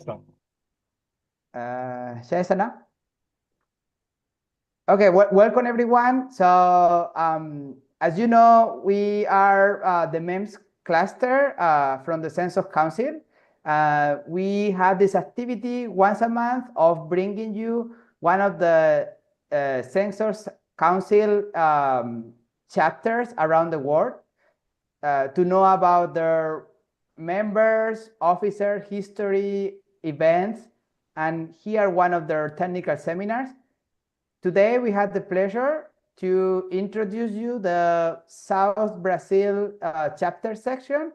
Shall I start now? Okay, welcome everyone. So as you know, we are the MEMS cluster from the Sensor Council. We have this activity once a month of bringing you one of the Sensors Council chapters around the world to know about their members, officer history, events, and here one of their technical seminars. Today we had the pleasure to introduce you the South Brazil chapter section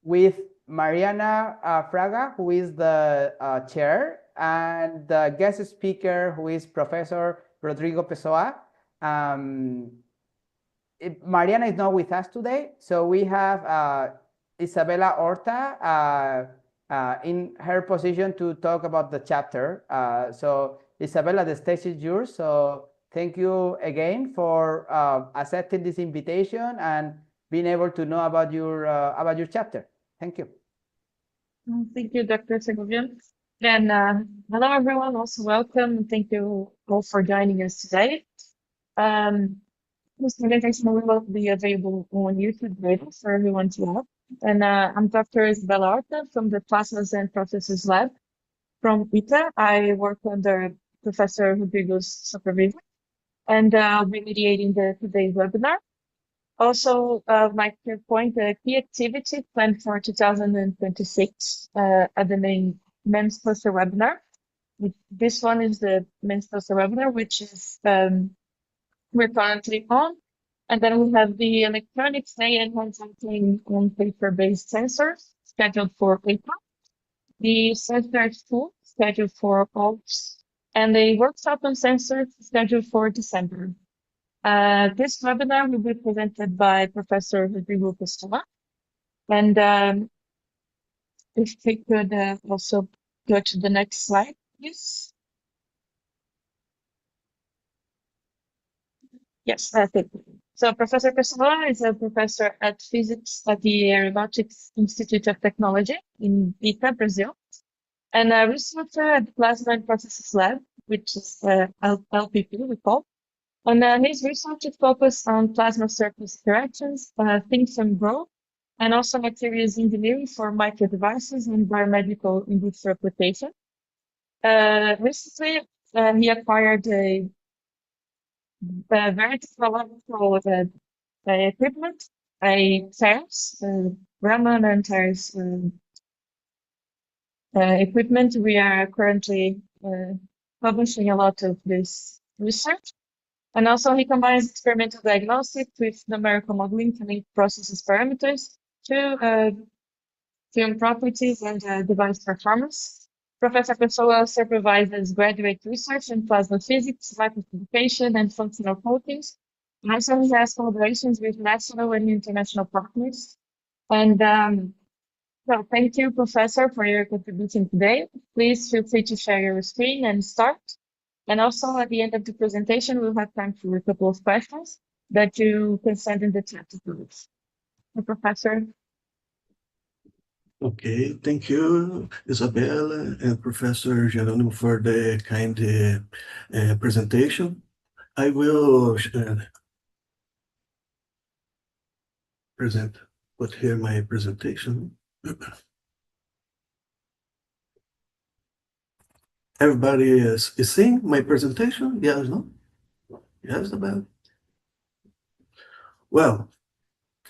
with Mariana Fraga, who is the chair, and the guest speaker, who is Professor Rodrigo Pessoa. Mariana is not with us today, so we have Isabella Horta in her position to talk about the chapter. So Isabella, the stage is yours. So thank you again for accepting this invitation and being able to know about your chapter. Thank you. Thank you, Dr. Segovian. And hello, everyone. Also welcome. And thank you all for joining us today. This presentation will be available on YouTube later for everyone to have. And I'm Dr. Isabella Horta from the Plasmas and Processes Lab from ITA. I work under Professor Rodrigo's supervision, and I'll be mediating today's webinar. Also, my third point, the key activity planned for 2026 at the main MEMS cluster webinar. This one is the MEMS cluster webinar, which is we're currently on. And then we have the electronics day and consulting on paper-based sensors scheduled for April. The sensor tool scheduled for August, and the workshop on sensors scheduled for December. This webinar will be presented by Professor Rodrigo Pessoa. And if we could also go to the next slide, please. Yes, thank you. So Professor Pessoa is a professor at physics at the Aeronautics Institute of Technology in ITA, Brazil, and a researcher at the Plasma and Processes Lab, which is LPP, we call. And his research is focused on plasma surface interactions, things and growth, and also materials engineering for micro devices and biomedical in vitro application. Recently, he acquired a very technological equipment, TERS, Raman and TERS equipment. We are currently publishing a lot of this research. And also he combines experimental diagnostics with numerical modeling to link processes parameters to film properties and device performance. Professor Pessoa supervises graduate research in plasma physics, microfabrication, and functional coatings. And also he has collaborations with national and international partners. And so thank you, Professor, for your contribution today. Please feel free to share your screen and start. And also at the end of the presentation, we'll have time for a couple of questions that you can send in the chat to us. Professor. Okay, thank you, Isabella and Professor Geronimo for the kind presentation. I will put here my presentation. Everybody is seeing my presentation? Yes, no? Yes, Isabella? Well,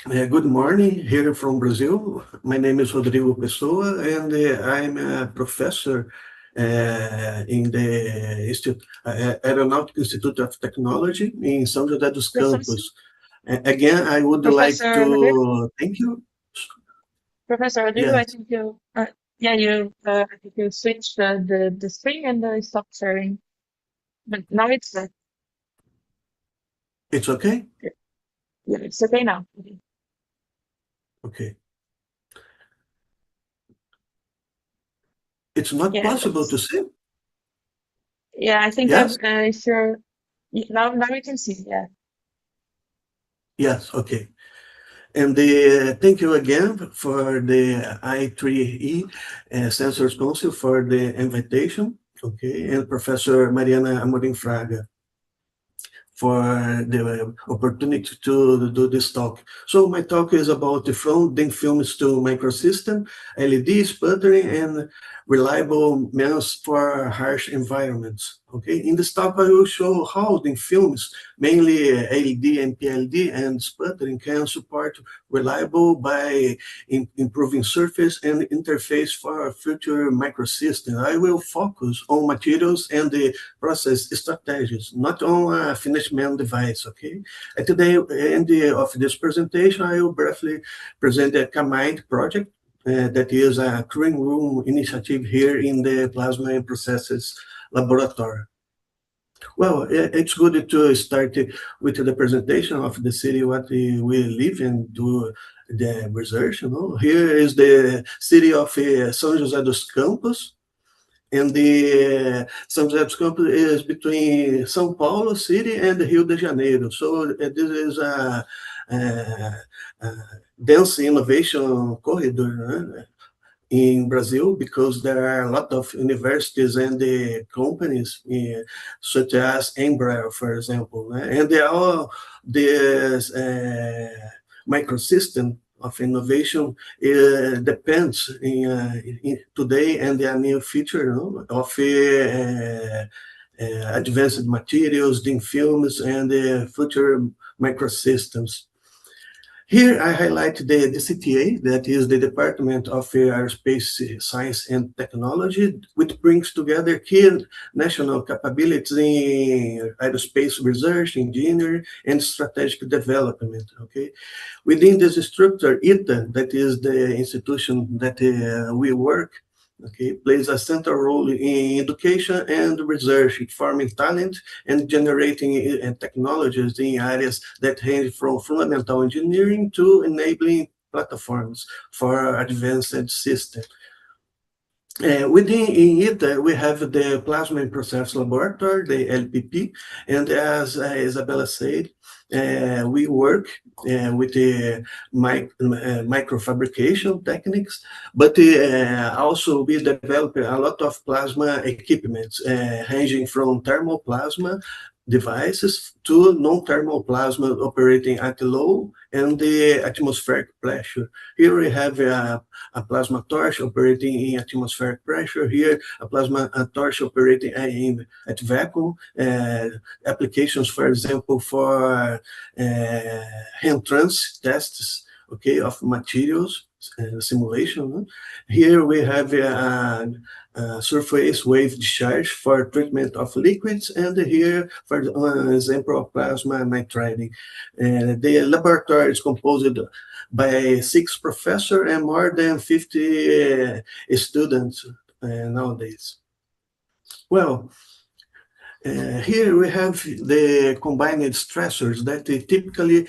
good morning here from Brazil. My name is Rodrigo Pessoa, and I'm a professor in the Aeronautics Institute of Technology in São José dos Campos. Again, I would Professor like to Rodrigo? thank you. Professor Rodrigo, Yes. I think you, I think you switched the screen and stopped sharing. But now it's It's okay? Yeah, it's okay now. Okay. It's not Yeah, possible to see? Yeah, I think Yes? if you're now we can see. Yeah. Yes, okay. And thank you again for the I3E Sensors Council for the invitation, okay, and Professor Mariana Amorim Fraga for the opportunity to do this talk. So my talk is about the from thin films to microsystem, LED sputtering, and reliable MEMS for harsh environments. Okay, in this talk I will show how thin films, mainly ALD and PLD and sputtering, can support reliable by improving surface and interface for future microsystem. I will focus on materials and the process strategies, not on a finished MEMS device, okay? And today, in the of this presentation, I will briefly present the CAMIND project, that is a clean room initiative here in the Plasma and Processes Laboratory. Well, it's good to start with the presentation of the city, what we live and do the research, you know. Here is the city of São José dos Campos, and the São José dos Campos is between São Paulo city and Rio de Janeiro. So this is a dense innovation corridor in Brazil, because there are a lot of universities and the companies such as Embraer, for example, and they all this microsystem of innovation depends in today and the near future, you know, of advanced materials, thin films, and future microsystems. Here I highlight the DCTA, that is the Department of Aerospace Science and Technology, which brings together key national capabilities in aerospace research, engineering, and strategic development. Okay, within this structure, ITA, that is the institution that we work, okay, plays a central role in education and research, forming talent and generating technologies in areas that range from fundamental engineering to enabling platforms for advanced systems. Within it, we have the Plasma and Process Laboratory, the LPP, and as Isabella said, we work with the microfabrication techniques, but also we develop a lot of plasma equipment, ranging from thermal plasma devices to non-thermal plasma operating at low and the atmospheric pressure. Here we have a plasma torch operating in atmospheric pressure. Here, a plasma torch operating at vacuum. Applications, for example, for entrance tests, okay, of materials simulation. Here we have surface wave discharge for treatment of liquids, and here, for example, of plasma nitriding. The laboratory is composed by 6 professors and more than 50 students nowadays. Well, here we have the combined stressors that typically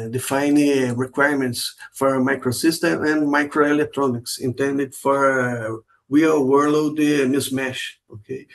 define requirements for microsystem and microelectronics intended for real-world mismatch. Okay,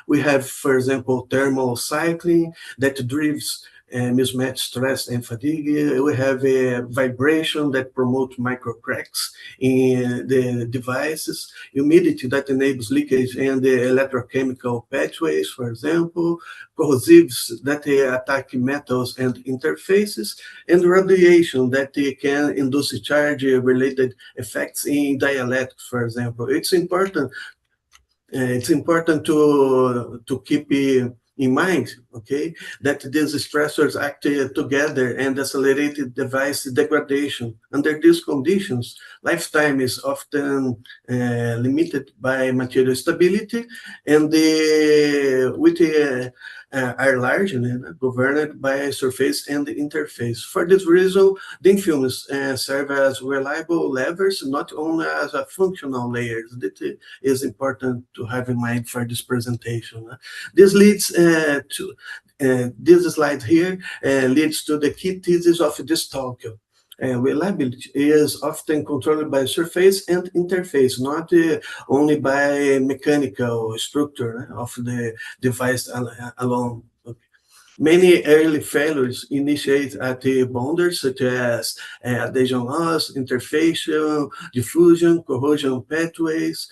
we have, for example, thermal cycling that drives mismatch stress and fatigue. We have a vibration that promotes micro cracks in the devices, humidity that enables leakage and the electrochemical pathways, for example, corrosives that attack metals and interfaces, and radiation that can induce charge-related effects in dielectrics, for example. It's important to keep in mind, okay, that these stressors act together and accelerate device degradation. Under these conditions, lifetime is often limited by material stability, and are largely governed by surface and interface. For this reason, thin films serve as reliable levers, not only as a functional layers. That is important to have in mind for this presentation. This leads to this slide here leads to the key thesis of this talk. Reliability is often controlled by surface and interface, not only by mechanical structure of the device alone. Okay. Many early failures initiate at the boundaries such as adhesion loss, interfacial, diffusion, corrosion pathways,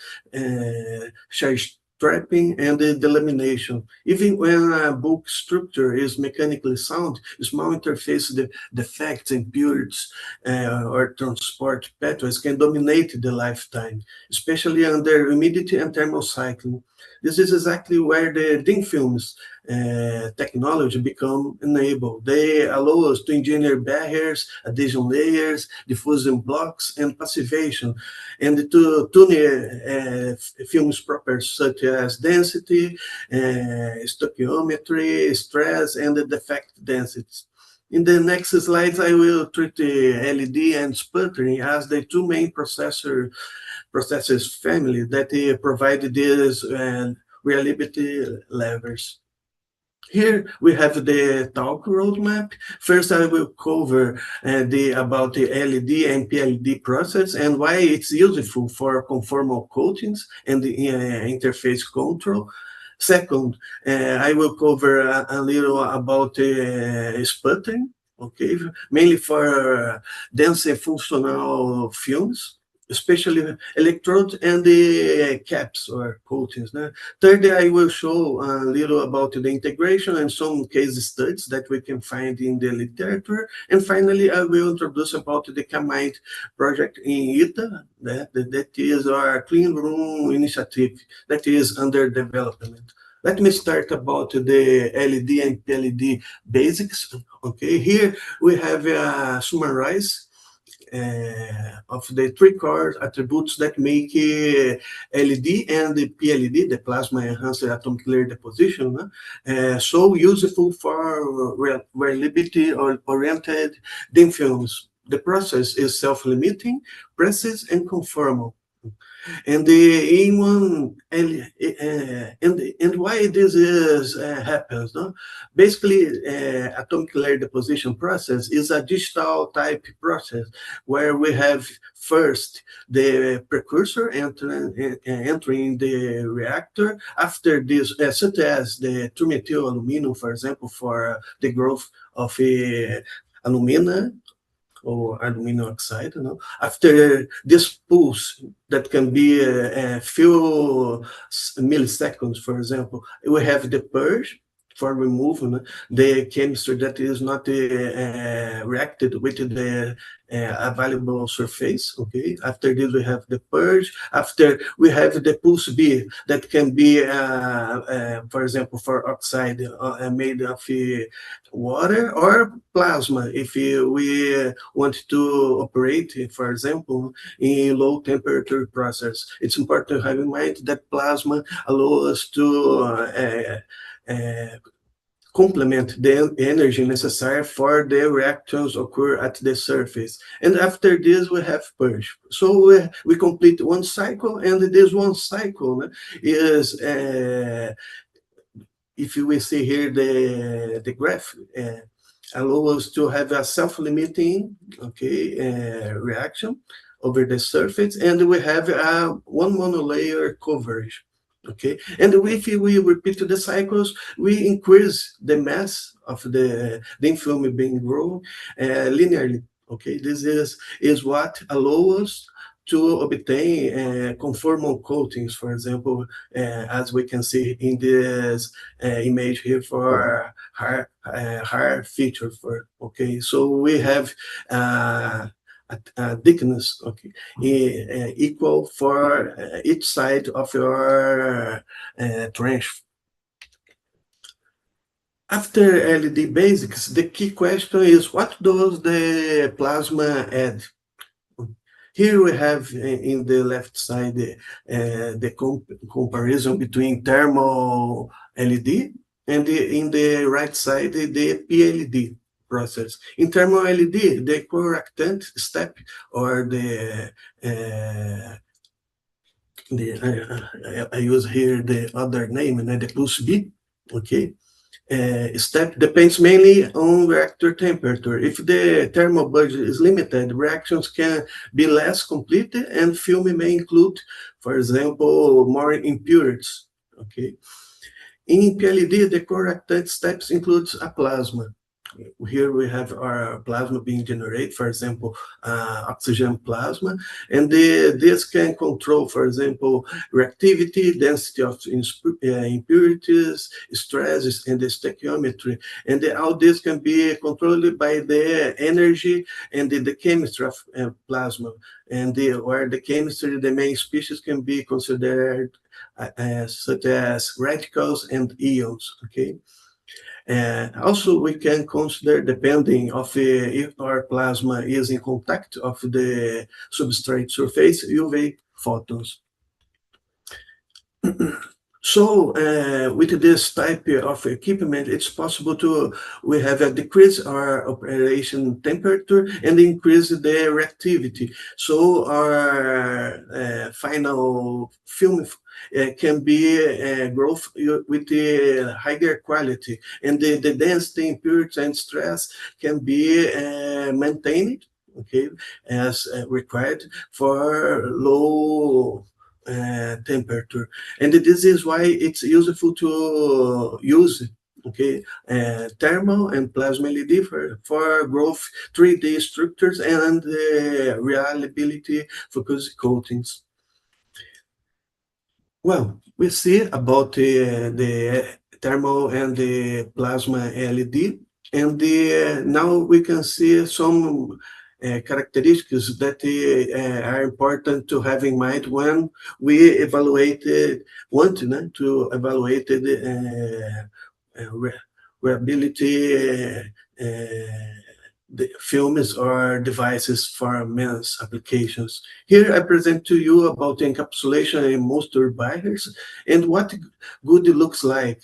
charge trapping, and the delamination. Even when a bulk structure is mechanically sound, small interface defects, impurities, or transport pathways can dominate the lifetime, especially under humidity and thermal cycling. This is exactly where the thin films technology become enabled. They allow us to engineer barriers, adhesion layers, diffusion blocks, and passivation, and to tune films properties such as density, stoichiometry, stress, and the defect densities. In the next slides, I will treat the LED and sputtering as the two main processes family that provide these reliability levers. Here we have the talk roadmap. First, I will cover about the LED and PLD process and why it's useful for conformal coatings and the interface control. Second, I will cover a little about sputtering, okay, mainly for dense and functional films, especially electrodes and the caps or coatings. Thirdly, I will show a little about the integration and some case studies that we can find in the literature. And finally, I will introduce about the Kamite project in ITA, that is our clean room initiative that is under development. Let me start about the LED and PLD basics. Okay, here we have summarized of the three core attributes that make LED and the PLD, the plasma enhanced atomic layer deposition, so useful for reliability or oriented thin films. The process is self-limiting, precise, and conformal. And the in one and why this is happens, no? Basically, atomic layer deposition process is a digital type process where we have first the precursor entering the reactor. After this, such as the trimethyl aluminum, for example, for the growth of alumina or aluminum oxide. After this pulse that can be a few milliseconds, for example, we have the purge for removing the chemistry that is not reacted with the available surface. Okay. After this, we have the purge. After we have the pulse B that can be, for example, for oxide made of water or plasma if we want to operate, for example, in low temperature process. It's important to have in mind that plasma allows us to complement the energy necessary for the reactions occur at the surface. And after this, we have purge. So we complete one cycle, and this one cycle is, if we see here the graph, allow us to have a self-limiting, okay, reaction over the surface, and we have one monolayer coverage. Okay, and if we repeat the cycles, we increase the mass of the thin film being grown linearly. Okay, this is what allows us to obtain conformal coatings, for example, as we can see in this image here for higher feature. For okay, so we have thickness, okay, equal for each side of your trench. After LED basics, the key question is, what does the plasma add? Here we have in the left side the comparison between thermal LED, and in the right side the PLD process. In thermal LED, the correctant step, or I use here the other name, and the plus B, okay. Step depends mainly on reactor temperature. If the thermal budget is limited, reactions can be less complete, and film may include, for example, more impurities. Okay. In PLD, the core activity steps includes a plasma. Here we have our plasma being generated, for example, oxygen plasma, and this can control, for example, reactivity, density of impurities, stresses, and the stoichiometry. And all this can be controlled by the energy and the chemistry of plasma. And where the chemistry, the main species can be considered such as radicals and ions, okay? Also, we can consider, depending of if our plasma is in contact of the substrate surface, UV photons. So with this type of equipment, it's possible we have a decrease our operation temperature and increase the reactivity. So our final film can be growth with the higher quality, and the density, impurity, and stress can be maintained, okay, as required for low temperature. And this is why it's useful to use, okay, thermal and plasma LED for growth 3D structures and reliability focus coatings. Well, we see about the thermal and the plasma LED, and now we can see some characteristics that are important to have in mind when we want to evaluate the reliability the films or devices for MEMS applications. Here I present to you about encapsulation in moisture barriers and what good looks like.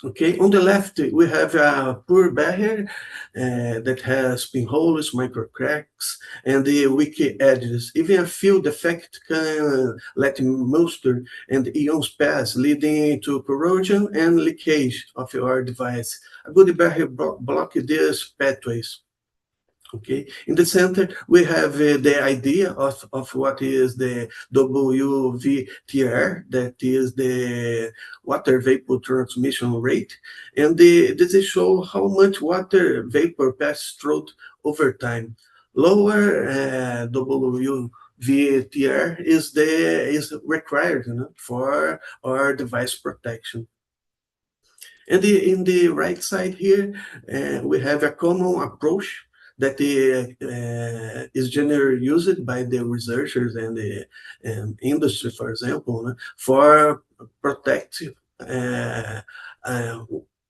Okay, on the left we have a poor barrier that has pinholes, micro cracks, and the weak edges. Even a few defect can let moisture and ions pass, leading to corrosion and leakage of your device. A good barrier block these pathways. Okay, in the center we have the idea of what is the WVTR, that is the water vapor transmission rate, and this is show how much water vapor passes through over time. Lower WVTR is required, for our device protection. And in the right side here, we have a common approach that is generally used by the researchers and the industry, for example, for protective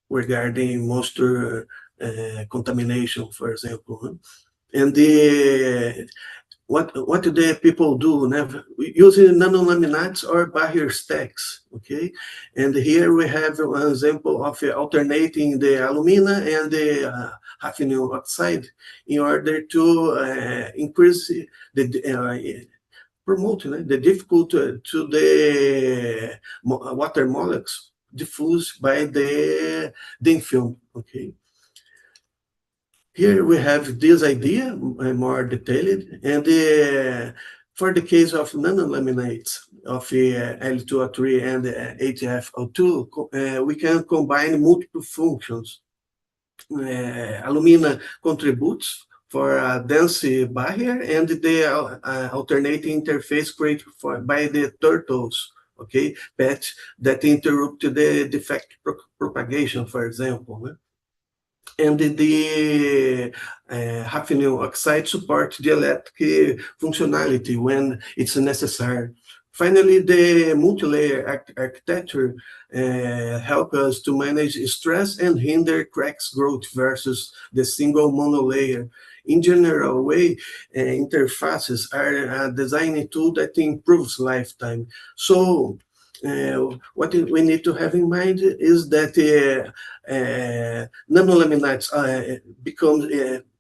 regarding moisture contamination, for example. And what do the people do? Using nanolaminates or barrier stacks, okay? And here we have an example of alternating the alumina and the hafnium oxide in order to increase promote the difficulty to the water molecules diffused by the thin film, okay? Here we have this idea more detailed, and for the case of nanolaminates of L2O3 and HFO2, we can combine multiple functions. Alumina contributes for a dense barrier, and the alternating interface created by the turtles, okay, patch that interrupt the defect propagation, for example. And the hafnium oxide supports the electric functionality when it's necessary. Finally, the multi-layer architecture helps us to manage stress and hinder cracks growth versus the single monolayer. In general way, interfaces are a design tool that improves lifetime. So what we need to have in mind is that nanolaminates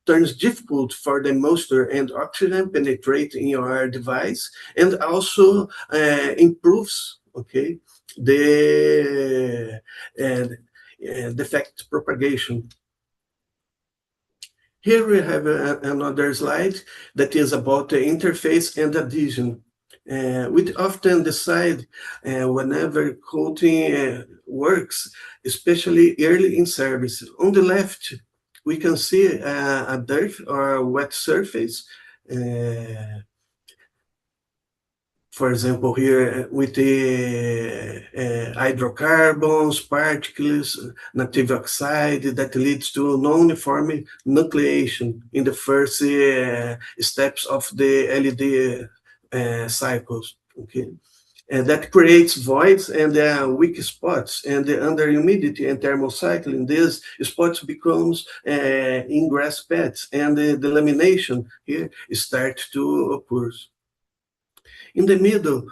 turns difficult for the moisture and oxygen penetrate in your device, and also improves, okay, the defect propagation. Here we have another slide that is about the interface and adhesion. We often decide whenever coating works, especially early in service. On the left, we can see a dirt or wet surface. For example, here with the hydrocarbons, particles, native oxide that leads to non-uniform nucleation in the first steps of the LED cycles. Okay, and that creates voids and weak spots. And under humidity and thermal cycling, these spots becomes ingress pads, and the lamination here start to occur. In the middle,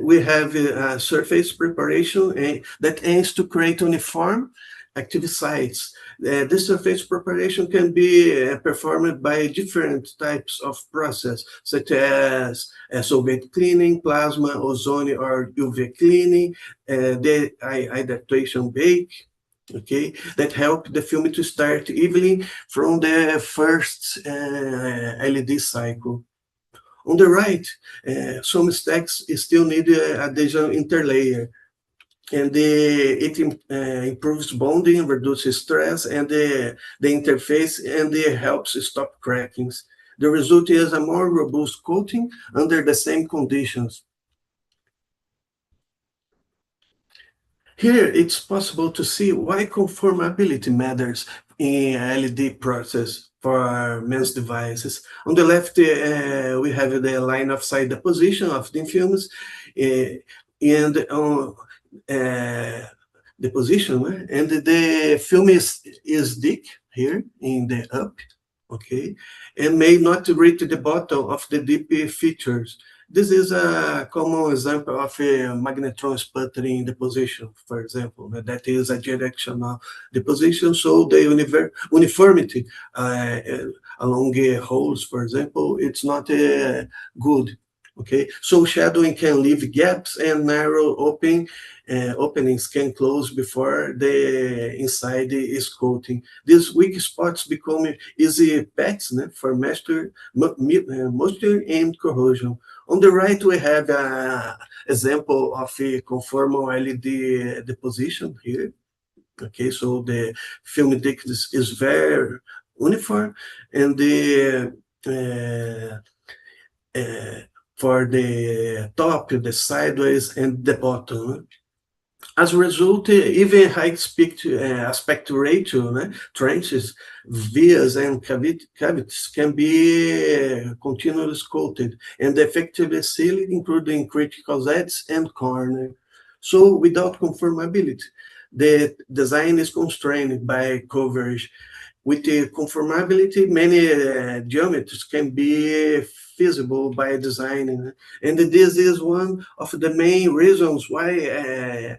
we have surface preparation that aims to create uniform active sites. This surface preparation can be performed by different types of process, such as solvent cleaning, plasma, ozone, or UV cleaning, the hydration bake, okay, that help the film to start evenly from the first LED cycle. On the right, some stacks still need adhesion interlayer, and it improves bonding, reduces stress, and the interface, and it helps stop crackings. The result is a more robust coating under the same conditions. Here, it's possible to see why conformability matters in LED process for MEMS devices. On the left, we have the line of sight deposition of thin films, and deposition, and the film is thick here in the up, okay, and may not reach the bottom of the deep features. This is a common example of a magnetron sputtering deposition, for example. That is a directional deposition, so the uniformity along holes, for example, it's not good. Okay, so shadowing can leave gaps, and narrow openings can close before the inside is coating. These weak spots become easy pets for moisture and corrosion. On the right, we have an example of a conformal LED deposition here. Okay, so the film thickness is very uniform, and the for the top, the sideways, and the bottom. As a result, even high aspect ratio trenches, vias, and cavities can be continuously coated and effectively sealed, including critical edges and corner. So, without conformability, the design is constrained by coverage. With the conformability, many geometries can be feasible by designing, and this is one of the main reasons why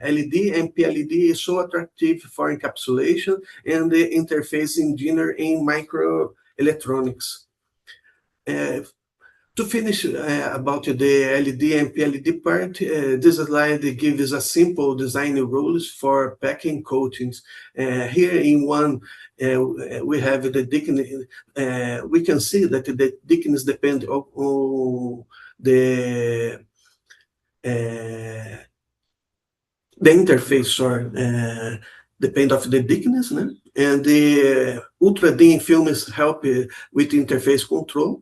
LED and PLD is so attractive for encapsulation and the interface engineer in microelectronics. To finish about the LED and PLD part, this slide gives a simple design rules for packing coatings. Here in one, we have the thickness. We can see that the thickness depends on the interface, depend of the thickness, and the ultra thin films help with interface control.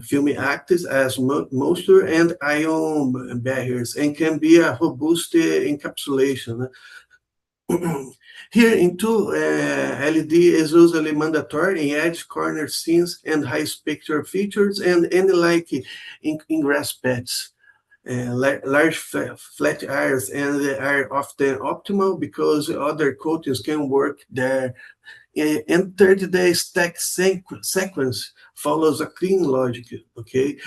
Film acts as moisture and ion barriers and can be a robust encapsulation. Here in two, LED is usually mandatory in edge, corner scenes, and high spectral features, and any like ingress pads. Large flat areas and are often optimal because other coatings can work there. And third, the stack sequence follows a clean logic. Okay,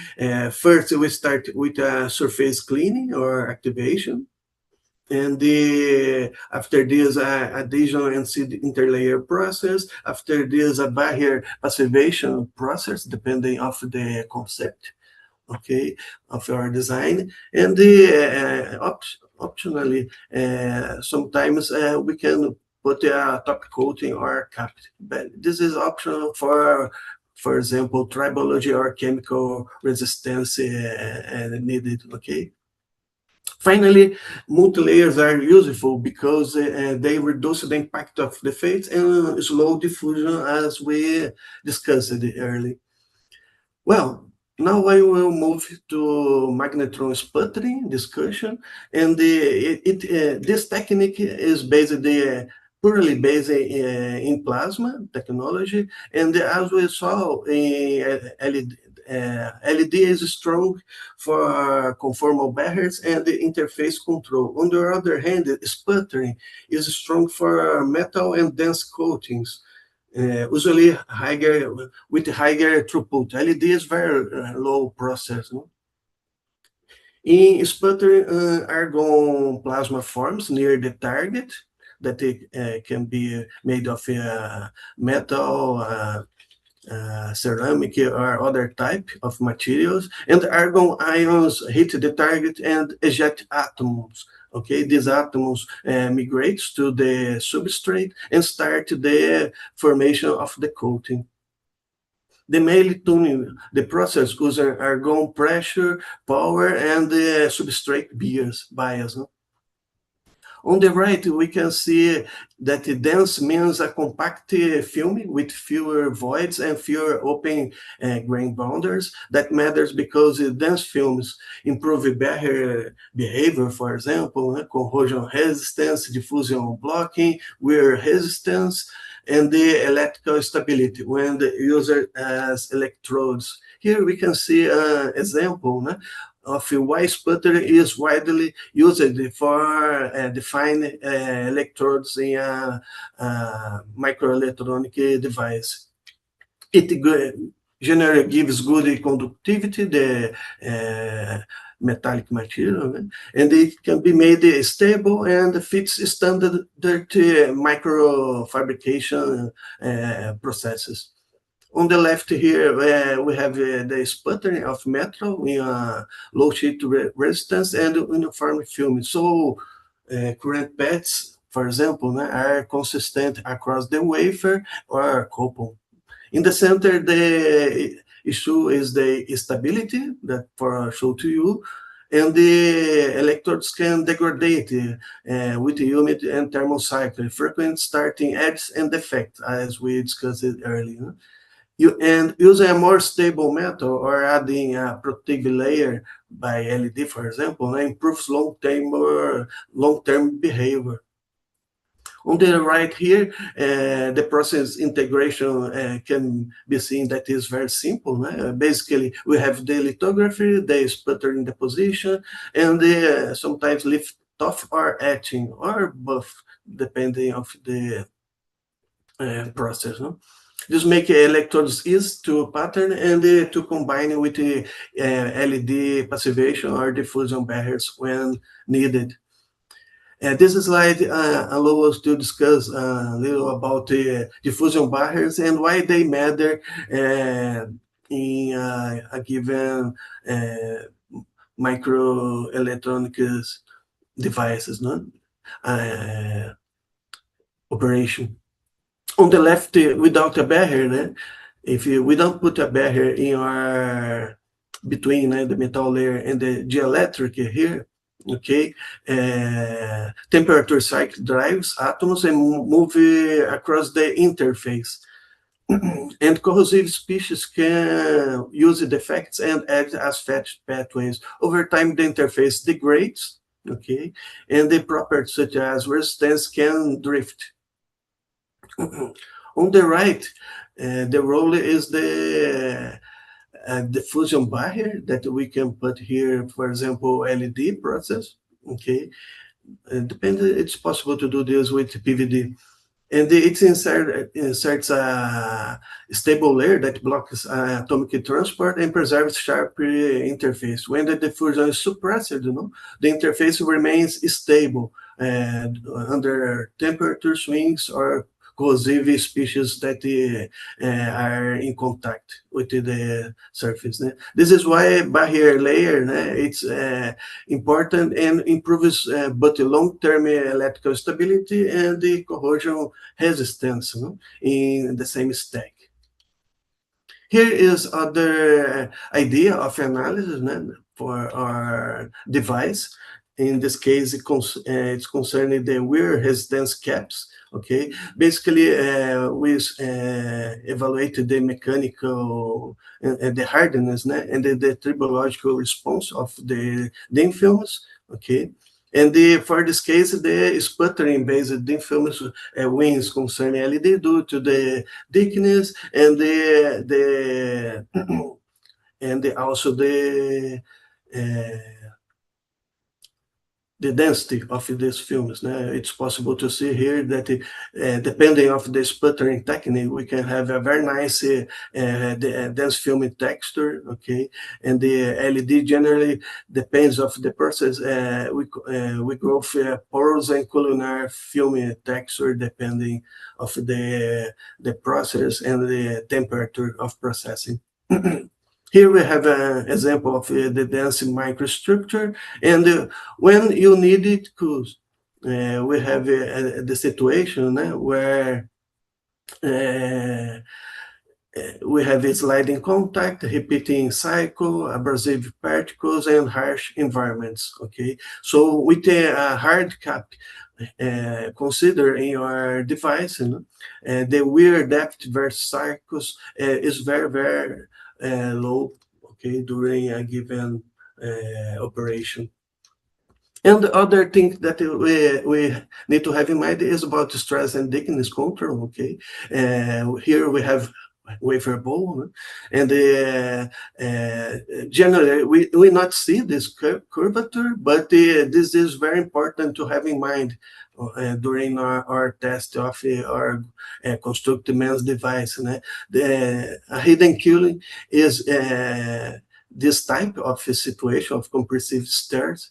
first we start with a surface cleaning or activation, and after this adhesion and seed interlayer process. After this, a barrier passivation process, depending of the concept, okay, of our design. And optionally, sometimes we can put a top coating or cap, but this is optional for for example, tribology or chemical resistance needed, okay? Finally, multi-layers are useful because they reduce the impact of the phase and slow diffusion, as we discussed earlier. Well, now I will move to magnetron sputtering discussion, and this technique is purely based in plasma technology, and as we saw in LED, LED is strong for conformal barriers and the interface control. On the other hand, sputtering is strong for metal and dense coatings, usually higher with higher throughput. LED is very low process. No? In sputtering, argon plasma forms near the target that it can be made of metal, ceramic, or other type of materials, and argon ions hit the target and eject atoms. Okay, these atoms migrates to the substrate and start the formation of the coating. The mail tuning, the process uses argon pressure, power, and the substrate bias. No? On the right, we can see that dense means a compact film with fewer voids and fewer open grain boundaries. That matters because dense films improve barrier behavior, for example, corrosion resistance, diffusion blocking, wear resistance, and the electrical stability when the user has electrodes. Here we can see an example of why sputtering is widely used for defining electrodes in a microelectronic device. It generally gives good conductivity, the metallic material, and it can be made stable and fits standard microfabrication processes. On the left here, we have the sputtering of metal in low sheet resistance and uniform film. So current paths, for example, are consistent across the wafer or couple. In the center, the issue is the stability that for show to you, and the electrodes can degrade with humid and thermal cycle, frequent starting edges and defects, as we discussed earlier. And using a more stable metal or adding a protective layer by LED, for example, improves long-term behavior. On the right here, the process integration can be seen that is very simple. Basically, we have the lithography, the sputtering deposition, and sometimes lift off or etching, or both, depending of the process. No? This makes electrodes easy to pattern and to combine with the LED passivation or diffusion barriers when needed. This slide allows us to discuss a little about the diffusion barriers and why they matter in a given microelectronic devices, no? Operation. On the left, without a barrier, if we don't put a barrier in our between the metal layer and the dielectric here, okay, temperature cycle drives atoms and move across the interface. And corrosive species can use the defects and act as fast pathways. Over time, the interface degrades, okay, and the properties such as resistance can drift. On the right, the role is the diffusion barrier that we can put here, for example, LED process, okay? It's possible to do this with PVD. And it inserts a stable layer that blocks atomic transport and preserves sharp interface. When the diffusion is suppressed, the interface remains stable under temperature swings or corrosive species that are in contact with the surface. This is why barrier layer it's important and improves both the long-term electrical stability and the corrosion resistance in the same stack. Here is other idea of analysis, for our device. In this case, it's concerning the wear resistance caps. Okay, basically, we evaluated the mechanical and the hardness, and the tribological response of the DIN films. Okay, and for this case, the sputtering based DIN films wins concerning LED due to the thickness and also the density of these films. It's possible to see here that depending of the sputtering technique, we can have a very nice dense film texture, okay? And the LED generally depends of the process. We grow porous and columnar film texture depending of the process and the temperature of processing. Here we have an example of the dense microstructure, and when you need it, because we have the situation where we have a sliding contact, repeating cycle, abrasive particles, and harsh environments. Okay, so with a hard cap, consider in your device, the wear depth versus cycles is very, very low, okay, during a given operation. And the other thing that we need to have in mind is about stress and thickness control, okay? Here we have wafer bowl, and generally we not see this curvature, but this is very important to have in mind during our test of our constructed MEMS device. The hidden cooling is this type of a situation of compressive stress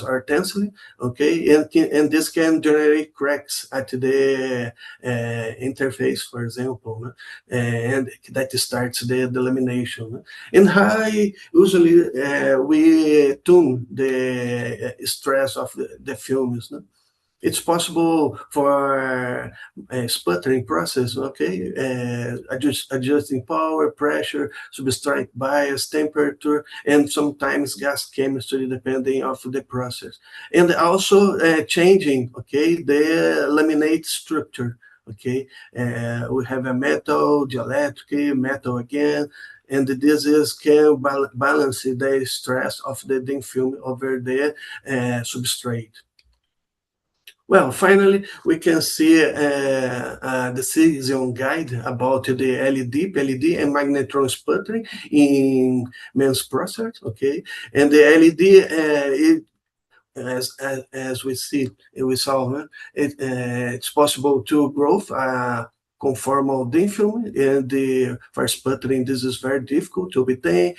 or tensile, okay, and this can generate cracks at the interface, for example, and that starts the lamination. In high, usually we tune the stress of the films. It's possible for a sputtering process, okay, adjusting power, pressure, substrate bias, temperature, and sometimes gas chemistry, depending of the process. And also changing, okay, the laminate structure, okay. We have a metal, dielectric, metal again, and this can balance the stress of the thin film over the substrate. Well, finally, we can see a decision guide about the LED, PLD, and magnetron sputtering in MEMS process, okay? And the LED, as we see, we saw, it's possible to grow conformal thin film, and for sputtering, this is very difficult to obtain.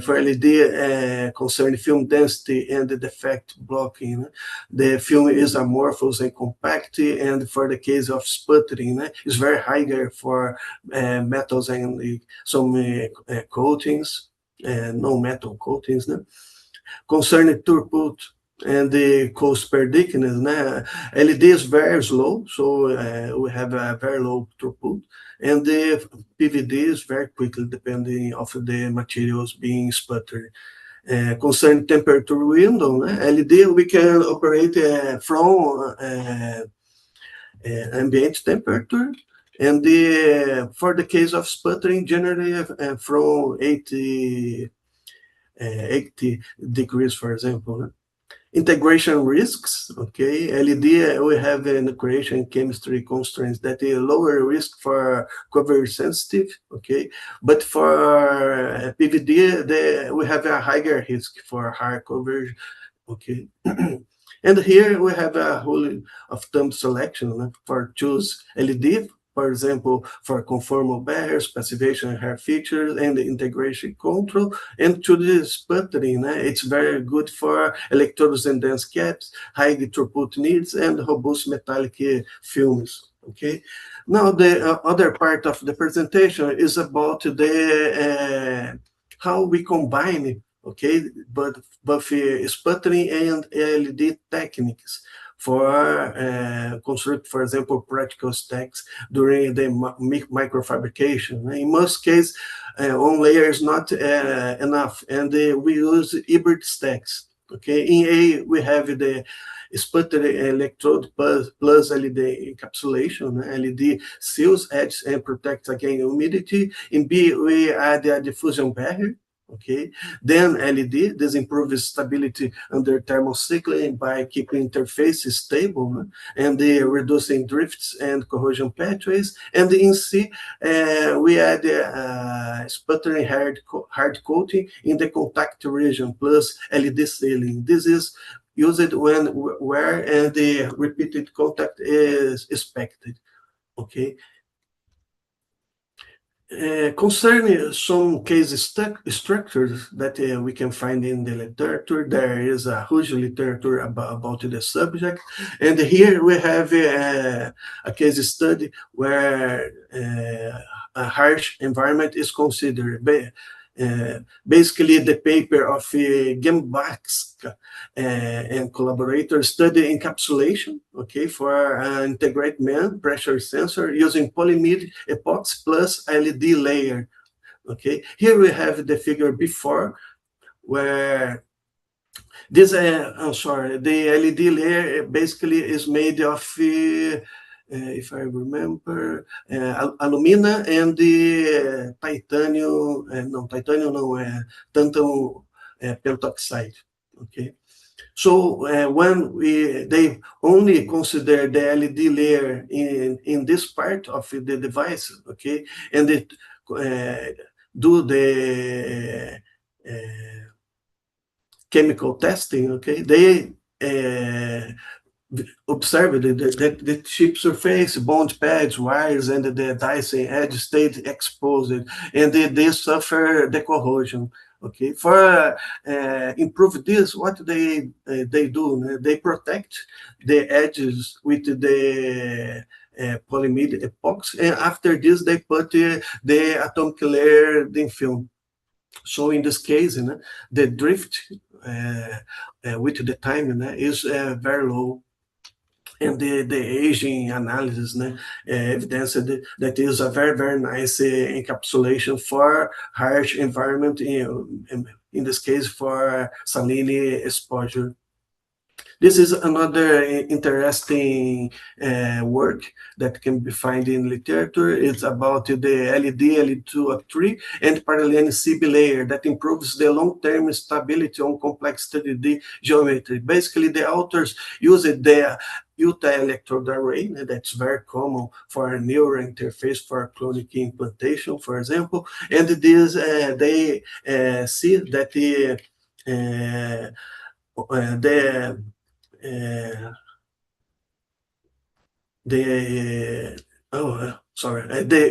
For LED, concerning film density and the defect blocking, the film is amorphous and compact, and for the case of sputtering, it's very higher for metals and some coatings, non-metal coatings. Concerning throughput and the cost per thickness, LED is very slow, so we have a very low throughput, and the PVD is very quickly depending of the materials being sputtered. Concerning temperature window, LED we can operate from ambient temperature, and for the case of sputtering, generally from 80 degrees, for example. Integration risks, okay, LED, we have an integration chemistry constraints that is lower risk for coverage sensitive, okay, but for PVD, we have a higher risk for higher coverage, okay. And here we have a whole of thumb selection for choose LED, for example, for conformal barriers, passivation hair features, and the integration control. And to the sputtering, it's very good for electrodes and dense caps, high throughput needs, and robust metallic films. Okay. Now the other part of the presentation is about the how we combine, okay, both sputtering and LED techniques for construct, for example, practical stacks during the microfabrication. In most cases, one layer is not enough, and we use hybrid stacks. Okay, in A, we have the sputtering electrode plus LED encapsulation. LED seals edges and protects against humidity. In B, we add a diffusion barrier. Okay, then LED, this improves stability under thermal cycling by keeping interfaces stable and reducing drifts and corrosion pathways. And in C, we add sputtering hard coating in the contact region plus LED sealing. This is used when where and the repeated contact is expected. Okay. Concerning some case structures that we can find in the literature, there is a huge literature about the subject. And here we have a case study where a harsh environment is considered. Basically, the paper of Gembachka and collaborators study encapsulation, okay, for integrate MEMS pressure sensor using polyimide epoxy plus LED layer. Okay, here we have the figure before, where this, the LED layer basically is made of if I remember, alumina and the titanium, tantalum pentoxide. Okay, so when they only consider the LED layer in this part of the device, okay, and it do the chemical testing, okay, they observed that the chip surface, bond pads, wires, and the dicing edge stayed exposed, and they suffer the corrosion. Okay, for improve this, what they do, they protect the edges with the polyimide epoxy, and after this they put the atomic layer in film. So in this case, the drift with the time is very low. And the aging analysis evidence that is a very, very nice encapsulation for harsh environment, in this case for saline exposure. This is another interesting work that can be found in literature. It's about the LED, LED2 and parallel CB layer that improves the long-term stability on complex 3D geometry. Basically, the authors use the Utah electrode array, that's very common for a neural interface for clonic implantation, for example. And this, they see that the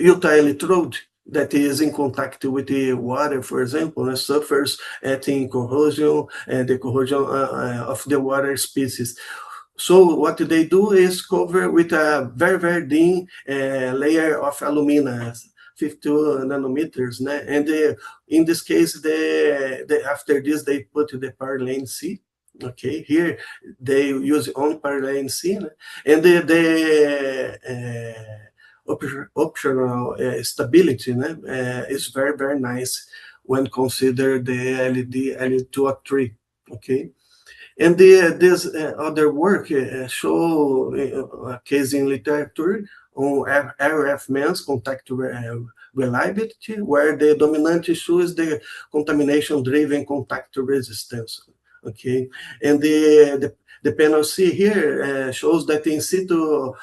Utah electrode that is in contact with the water, for example, suffers in corrosion and the corrosion of the water species. So what they do is cover with a very, very thin layer of alumina, 52 nanometers, and in this case, after this, they put the parallel C. Okay, here they use only parallel C, and the optional stability is very, very nice when considered the LED, LED2 okay. And this other work show a case in literature on RF MEMS contact reliability, where the dominant issue is the contamination-driven contact resistance. Okay, and the panel C here shows that in situ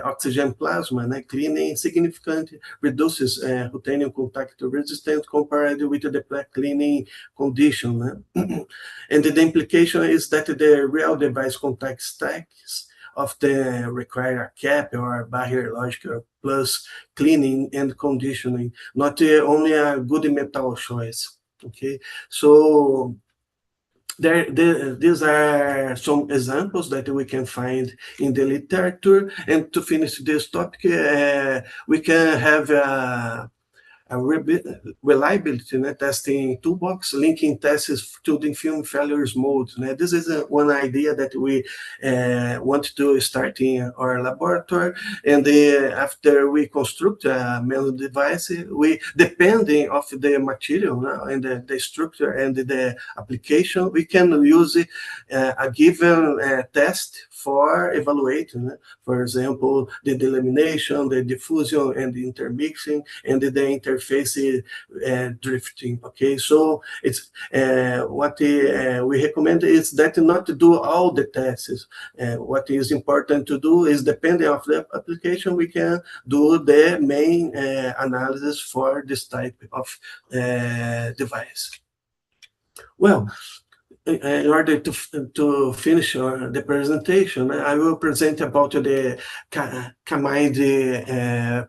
oxygen plasma cleaning significantly reduces ruthenium contact resistance compared with the plaque cleaning condition. And the implication is that the real device contact stacks often require a cap or a barrier logical plus cleaning and conditioning, not only a good metal choice. Okay, so these are some examples that we can find in the literature. And to finish this topic, we can have a reliability testing toolbox, linking tests to the film failures mode. This is one idea that we want to start in our laboratory. And after we construct a MEMS device, we, depending of the material and the structure and the application, we can use a given test for evaluating, for example, the delamination, the diffusion, and the intermixing, and the interface drifting. Okay, so it's what we recommend is that not to do all the tests. What is important to do is, depending on the application, we can do the main analysis for this type of device. Well, in order to finish the presentation, I will present about the CAMIND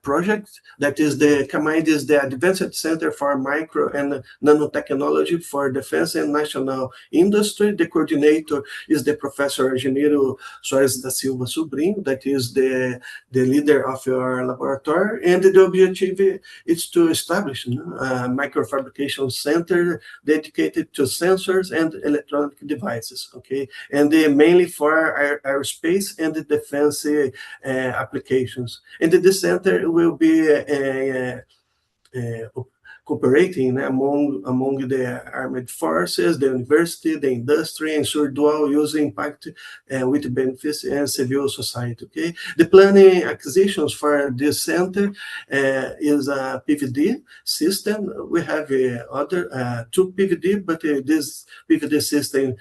project. That is, the CAMIND is the Advanced Center for Micro and Nanotechnology for Defense and National Industry. The coordinator is the Professor Engenheiro Soares da Silva Sobrinho, that is the leader of our laboratory. And the objective is to establish a microfabrication center dedicated to sensors and electronic devices, okay, and mainly for aerospace and the defense applications. And the center will be cooperating among the armed forces, the university, the industry, ensure dual use impact with benefits and civil society. Okay, the planning acquisitions for this center is a PVD system. We have other two PVD, but this PVD system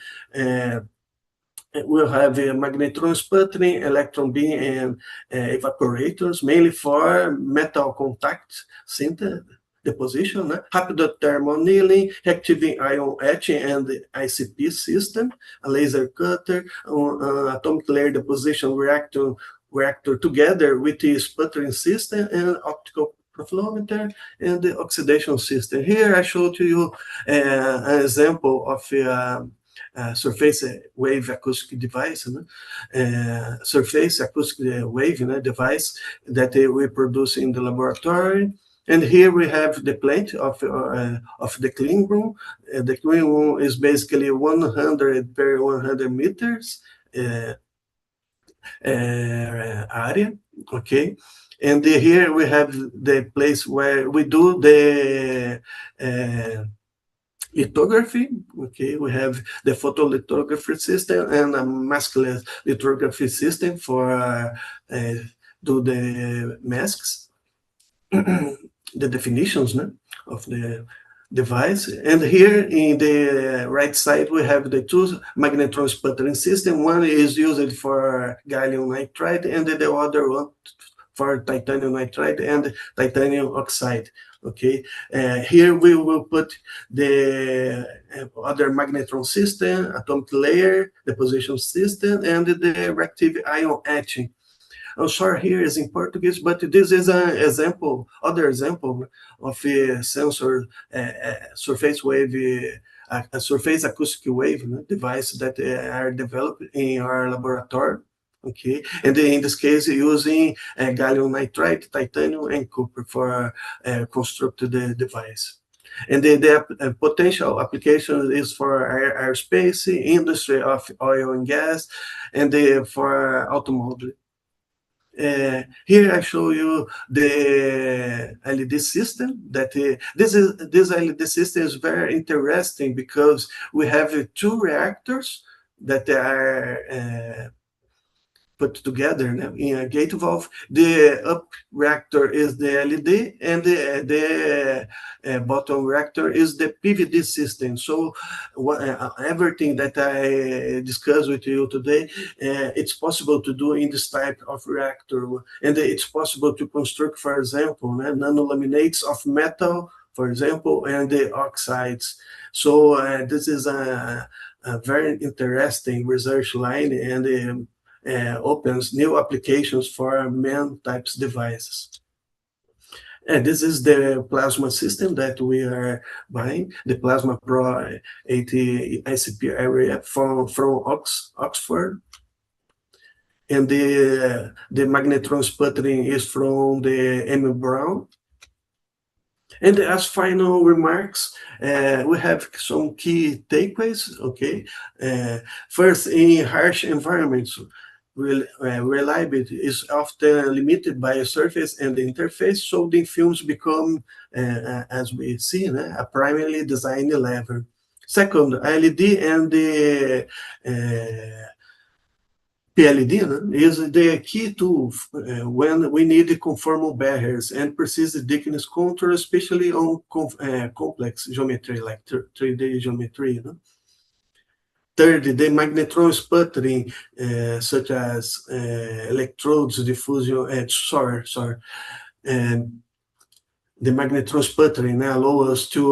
we'll have a magnetron sputtering, electron beam, and evaporators, mainly for metal contact sinter deposition, rapid thermal annealing, active ion etching, and the ICP system, a laser cutter, atomic layer deposition reactor together with the sputtering system and optical profilometer and the oxidation system. Here I show to you an example of surface wave acoustic device, surface acoustic wave device that we produce in the laboratory. And here we have the plant of the clean room. The clean room is basically 100 per 100 meters area, okay? And here we have the place where we do the lithography. Okay, we have the photolithography system and a maskless lithography system for do the masks, the definitions of the device. And here in the right side, we have the two magnetron sputtering system. One is used for gallium nitride, and the other one for titanium nitride and titanium oxide. Okay, here we will put the other magnetron system, atomic layer, deposition system, and the reactive ion etching. I'm sorry, here is in Portuguese, but this is an example, other example of a sensor surface wave, a surface acoustic wave device that are developed in our laboratory. Okay, and in this case, using gallium nitride, titanium, and copper for construct the device. And the potential application is for aerospace, industry of oil and gas, and for automobile. Here I show you the LED system. That this LED system is very interesting because we have two reactors that are put together in a gate valve. The up reactor is the LED, and the bottom reactor is the PVD system. So everything that I discussed with you today, it's possible to do in this type of reactor, and it's possible to construct, for example, nanolaminates of metal, for example, and the oxides. So this is a very interesting research line, and opens new applications for MEMS types devices. And this is the plasma system that we are buying, the Plasma Pro 80 ICP area from Oxford. And the magnetron sputtering is from the M. Brown. And as final remarks, we have some key takeaways, okay? First, in harsh environments, reliability is often limited by a surface and the interface, so the films become, as we see, a primarily design level. Second, ALD and the PLD is the key tool when we need conformal barriers and precise thickness control, especially on complex geometry like 3D geometry. Third, the magnetron sputtering, such as electrodes diffusion, and the magnetron sputtering allow us to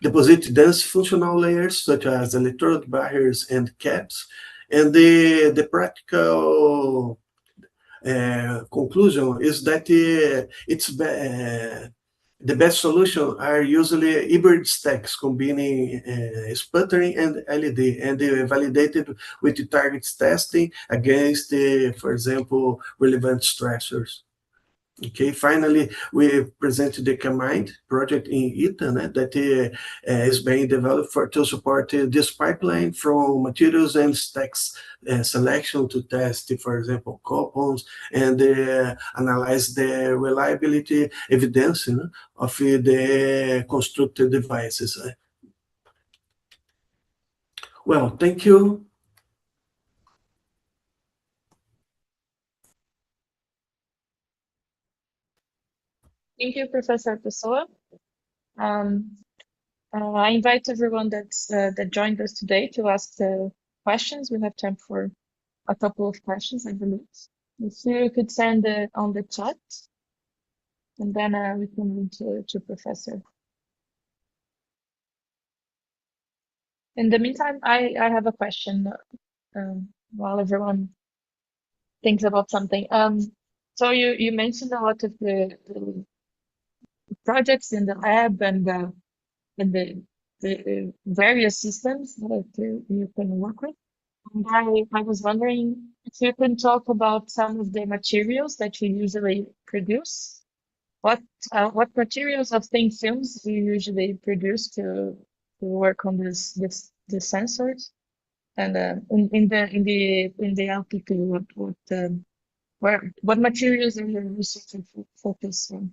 deposit dense functional layers such as electrode barriers and caps. And the practical conclusion is that the best solution are usually hybrid stacks combining sputtering and LED, and validated with targets testing against, for example, relevant stressors. Okay, finally, we present the Combined project in ITA that is being developed to support this pipeline from materials and stacks selection to test, for example, compounds, and analyze the reliability evidence of the constructed devices. Well, thank you. Thank you, Professor Pessoa. I invite everyone that joined us today to ask questions. We have time for a couple of questions, I believe. If you could send on the chat, and then we can move to Professor. In the meantime, I have a question while everyone thinks about something. So you mentioned a lot of the projects in the lab and the various systems that you can work with. And I was wondering if you can talk about some of the materials that you usually produce. What materials of thin films do you usually produce to work on the sensors? And in the LPP, what materials are your research focused on?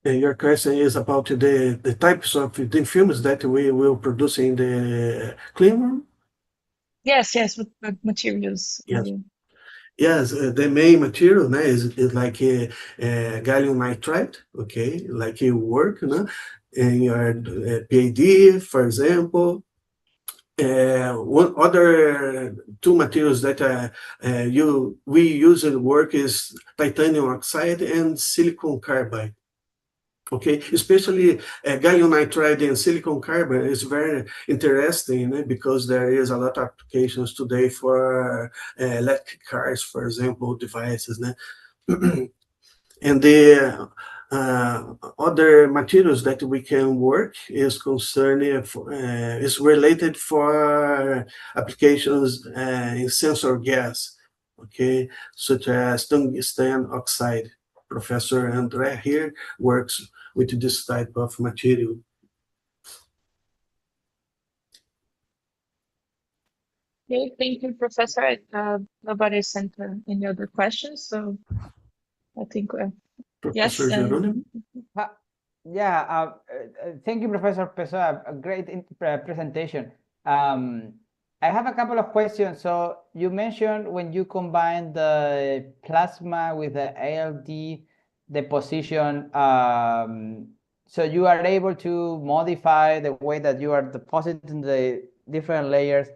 Your question is about the types of thin films that we will produce in the clean room? Yes, what materials? Yes. Yes, the main material is like gallium nitride, okay, like you work in your PhD, for example. One other two materials that we use in work is titanium oxide and silicon carbide. Okay, especially gallium nitride and silicon carbide is very interesting because there is a lot of applications today for electric cars, for example, devices. And the other materials that we can work is concerning is related for applications in sensor gas, okay, such as tungsten oxide. Professor André here works with this type of material. Okay, thank you, Professor. Nobody sent any other questions, so I think yes. Professor Geronimo? Yeah, thank you, Professor Pessoa. A great presentation. I have a couple of questions. So you mentioned when you combine the plasma with the ALD deposition, so you are able to modify the way that you are depositing the different layers.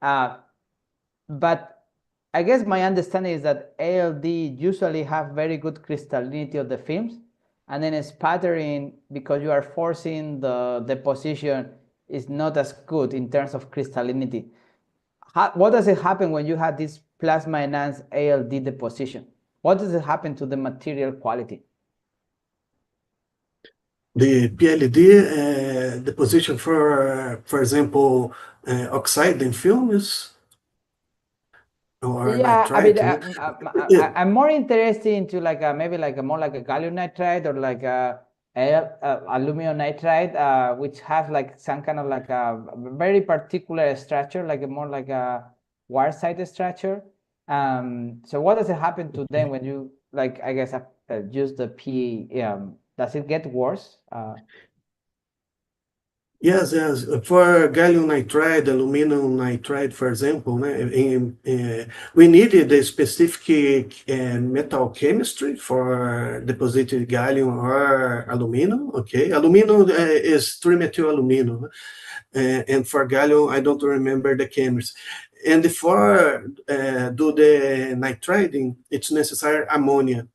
But I guess my understanding is that ALD usually have very good crystallinity of the films, and then sputtering, because you are forcing the deposition, is not as good in terms of crystallinity. What does it happen when you have this plasma enhanced ALD deposition? What does it happen to the material quality? The PLD deposition for example, oxide in film is or Yeah, I mean, nitride. I'm more interested into like maybe like a more like a gallium nitride or like a aluminum nitride, which has like some kind of like a very particular structure, like a more like a wire side structure. So what does it happen to them when you like, I guess, use the PE? Does it get worse? Yes, yes. For gallium nitride, aluminum nitride, for example, we needed a specific metal chemistry for depositing gallium or aluminum. Okay, aluminum is 3-methyl aluminum, and for gallium, I don't remember the chemistry. And for do the nitriding, it's necessary ammonia.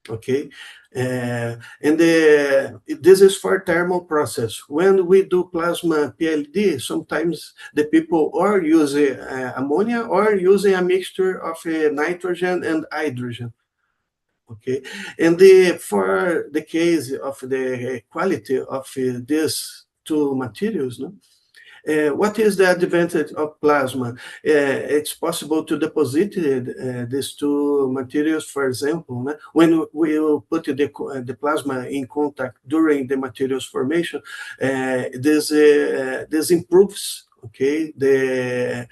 Okay, this is for thermal process. When we do plasma PLD, sometimes the people or use ammonia or using a mixture of nitrogen and hydrogen. Okay, and for the case of the quality of these two materials, no? What is the advantage of plasma? It's possible to deposit these two materials, for example, when we put the plasma in contact during the materials formation, this improves, okay, the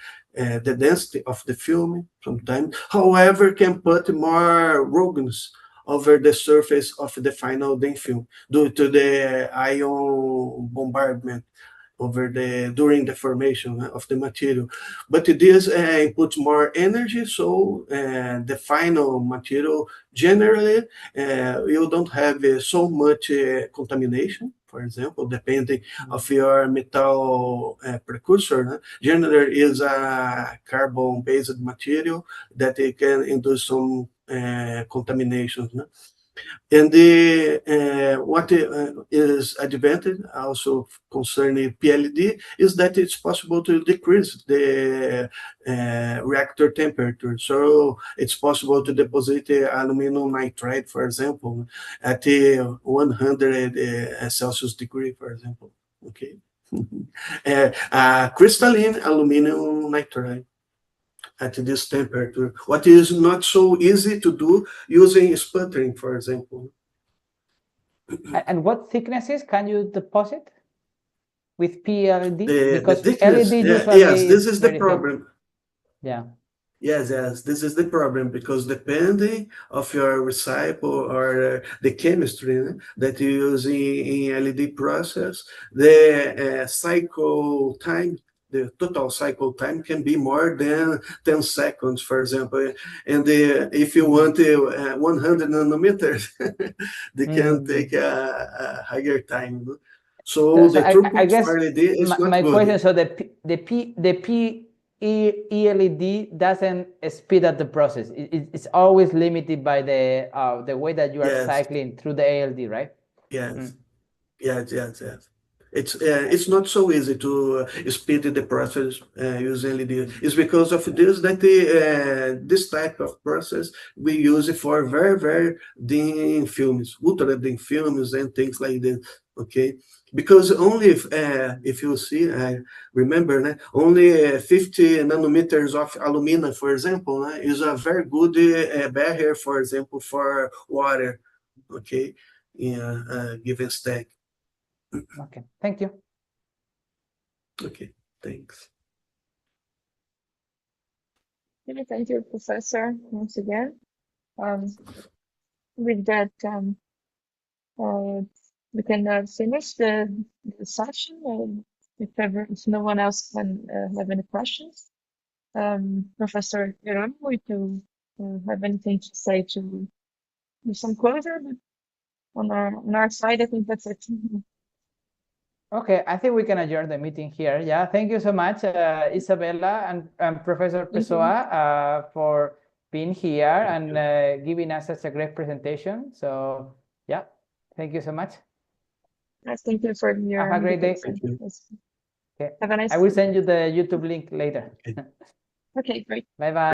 density of the film sometimes. However, can put more ruggedness over the surface of the final thin film due to the ion bombardment during the formation of the material. But this puts more energy, so the final material generally you don't have so much contamination. For example, depending of your metal precursor, generally is a carbon-based material that it can induce some contamination. And what is advantage also concerning PLD is that it's possible to decrease the reactor temperature. So it's possible to deposit aluminum nitride, for example, at 100 Celsius degree, for example. Okay. Crystalline aluminum nitride at this temperature, what is not so easy to do using sputtering, for example. And what thicknesses can you deposit with PLD? The Because thickness, LED usually yes, this is the very thin. problem. Yeah. Yes, this is the problem, because depending of your recycle or the chemistry that you use in LED process, the cycle time, the total cycle time can be more than 10 seconds, for example. And if you want 100 nanometers, they can take a higher time. So the I throughput guess for LED is not my good. question, so the PLED doesn't speed up the process. It's always limited by the way that you are Yes. cycling through the ALD, right? Yes. Yes. It's not so easy to speed the process using LED. It's because of this that this type of process we use it for very thin films, ultra thin films and things like that. Okay, because only if you see, I remember, only 50 nanometers of aluminum, for example, is a very good barrier, for example, for water. Okay, in a given stack. Okay, thank you. Okay, thanks. Thank you, Professor, once again. With that, we can finish the session. If no one else can have any questions, Professor Geronimo, if you have anything to say to do some closure, but on our side, I think that's it. Okay, I think we can adjourn the meeting here. Yeah, thank you so much, Isabella and Professor Pessoa, for being here and giving us such a great presentation. So, yeah, thank you so much. Yes, thank you for your Have a great day. Thank you. Okay. Have a nice I will day. send you the YouTube link later. Okay, great. Bye bye.